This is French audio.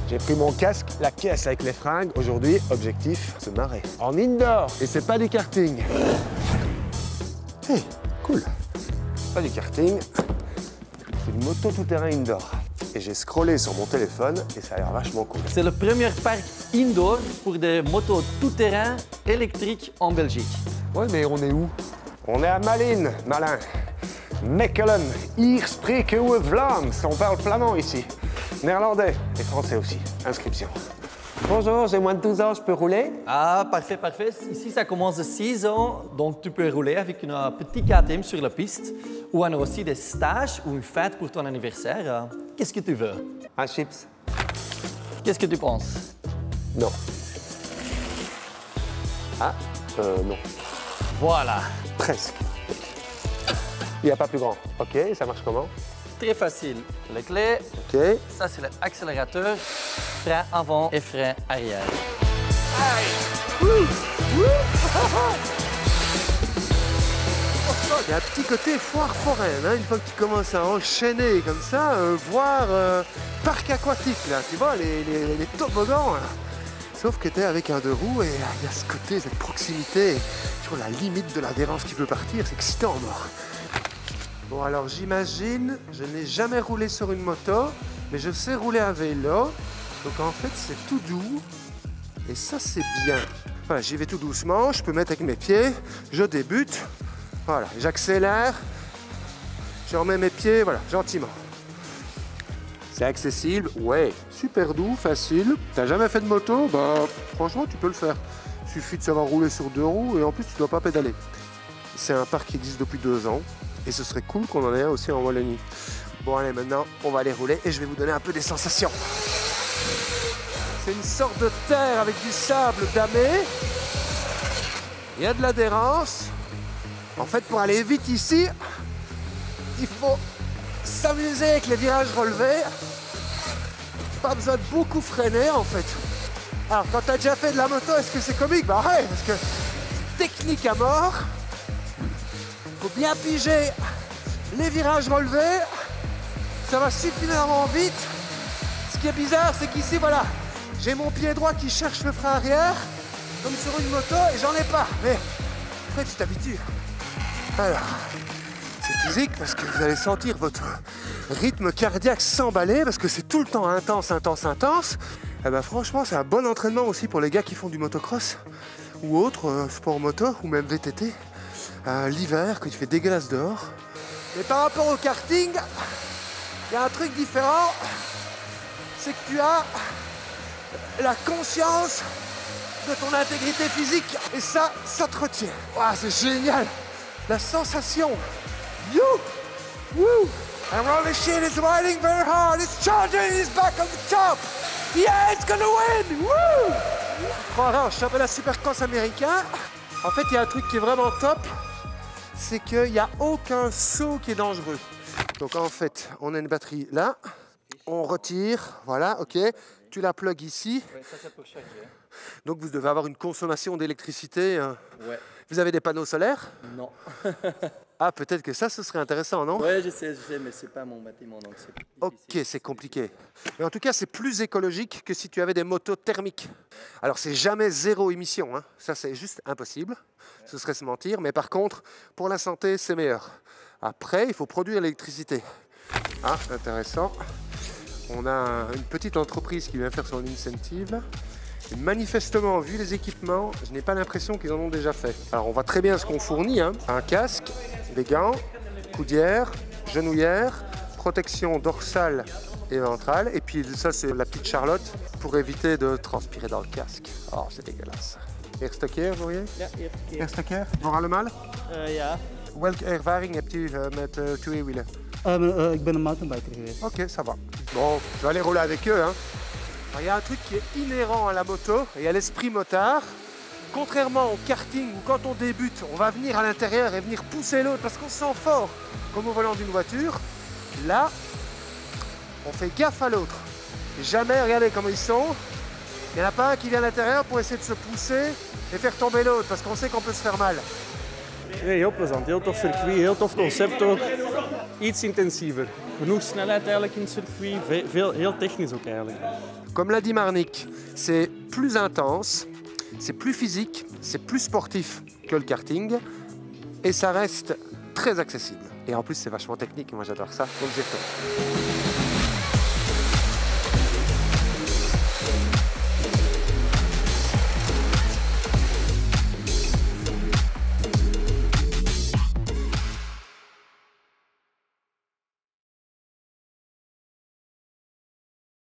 J'ai pris mon casque, la caisse avec les fringues. Aujourd'hui, objectif, se marrer. En indoor, et c'est pas du karting. Hey, cool. Pas du karting, c'est une moto tout-terrain indoor. Et j'ai scrollé sur mon téléphone et ça a l'air vachement cool. C'est le premier parc indoor pour des motos tout-terrain électriques en Belgique. Ouais, mais on est où? On est à Malines, malin. Mechelen, hier spreken we Vlaams. On parle flamand ici. Néerlandais et français aussi. Inscription. Bonjour, j'ai moins de 12 ans, je peux rouler? Ah, parfait, parfait. Ici, ça commence de 6 ans, donc tu peux rouler avec un petit KTM sur la piste. Ou on a aussi des stages ou une fête pour ton anniversaire. Qu'est-ce que tu veux? Un chips? Qu'est-ce que tu penses? Non. Ah, non. Voilà. Presque. Il n'y a pas plus grand. OK, ça marche comment? Très facile. Les clés, OK. ça c'est l'accélérateur, frein avant et frein arrière. Il y a un petit côté foire foraine, hein, une fois que tu commences à enchaîner comme ça, voir parc aquatique, là, tu vois, les toboggans. Là. Sauf que tu es avec un deux roues et il y a ce côté, cette proximité, sur la limite de l'adhérence qui peut partir, c'est excitant, mort. Bon, alors j'imagine, je n'ai jamais roulé sur une moto, mais je sais rouler à vélo. Donc en fait, c'est tout doux et ça, c'est bien. Voilà, j'y vais tout doucement, je peux mettre avec mes pieds, je débute. Voilà, j'accélère, je remets mes pieds, voilà, gentiment. C'est accessible, ouais, super doux, facile. T'as jamais fait de moto? Bah, franchement, tu peux le faire. Il suffit de savoir rouler sur deux roues et en plus, tu dois pas pédaler. C'est un parc qui existe depuis 2 ans. Et ce serait cool qu'on en ait un aussi en Wallonie. Bon, allez, maintenant, on va aller rouler et je vais vous donner un peu des sensations. C'est une sorte de terre avec du sable damé. Il y a de l'adhérence. En fait, pour aller vite ici, il faut s'amuser avec les virages relevés. Pas besoin de beaucoup freiner, en fait. Alors, quand tu as déjà fait de la moto, est-ce que c'est comique? Bah ouais, parce que c'est technique à mort. Il faut bien piger les virages relevés. Ça va suffisamment vite. Ce qui est bizarre, c'est qu'ici, voilà, j'ai mon pied droit qui cherche le frein arrière, comme sur une moto, et j'en ai pas. Mais après, tu t'habitues. Alors, c'est physique parce que vous allez sentir votre rythme cardiaque s'emballer parce que c'est tout le temps intense, intense, intense. Et ben, franchement, c'est un bon entraînement aussi pour les gars qui font du motocross ou autre sport moto ou même VTT. L'hiver, quand il fait dégueulasse dehors. Mais par rapport au karting, il y a un truc différent, c'est que tu as la conscience de ton intégrité physique. Et ça te retient. Wow, c'est génial. La sensation. You! Woo! And Rolly Sheen is riding very hard. It's charging, he's back on the top. Yeah, it's gonna win! Woo! Croiras au championnat supercross américain. En fait, il y a un truc qui est vraiment top. C'est qu'il n'y a aucun saut qui est dangereux. Donc en fait, on a une batterie là, on retire, voilà, ok. Tu la plugues ici. Ouais, ça peut charger. Donc vous devez avoir une consommation d'électricité. Ouais. Vous avez des panneaux solaires? Non. Ah, peut-être que ça, ce serait intéressant, non? Ouais, je sais, mais c'est pas mon bâtiment, donc c'est difficile. Ok, c'est compliqué. Mais en tout cas, c'est plus écologique que si tu avais des motos thermiques. Alors, c'est jamais zéro émission, hein. Ça, c'est juste impossible. Ce serait se mentir. Mais par contre, pour la santé, c'est meilleur. Après, il faut produire l'électricité. Ah, intéressant. On a une petite entreprise qui vient faire son incentive. Et manifestement, vu les équipements, je n'ai pas l'impression qu'ils en ont déjà fait. Alors, on voit très bien ce qu'on fournit, hein. Un casque, des gants, coudière, genouillère, protection dorsale et ventrale. Et puis ça, c'est la petite Charlotte pour éviter de transpirer dans le casque. Oh, c'est dégueulasse. Eerstekeer, vous voyez? Ja, eerste keer. Eerstekeer, nog allemaal? Ja. Welke ervaring hebt u met tweewielen? Ik ben een mountainbiker geweest. Ok, ça va. Bon, je vais aller rouler avec eux, hein. Alors, il y a un truc qui est inhérent à la moto et à l'esprit motard. Contrairement au karting où quand on débute, on va venir à l'intérieur et venir pousser l'autre parce qu'on se sent fort, comme au volant d'une voiture. Là, on fait gaffe à l'autre. Et jamais, regardez comment ils sont. Il n'y en a pas un qui vient à l'intérieur pour essayer de se pousser et faire tomber l'autre parce qu'on sait qu'on peut se faire mal. Nee, heel plezant. Heel tof circuit, heel tof concept ook. Iets intensiever. genoeg snelheid eigenlijk in het circuit. Heel technisch ook eigenlijk. Comme l'a dit Marnik, c'est plus intense, c'est plus physique, c'est plus sportif que le karting et ça reste très accessible. Et en plus, c'est vachement technique, moi j'adore ça, donc j'y retourne.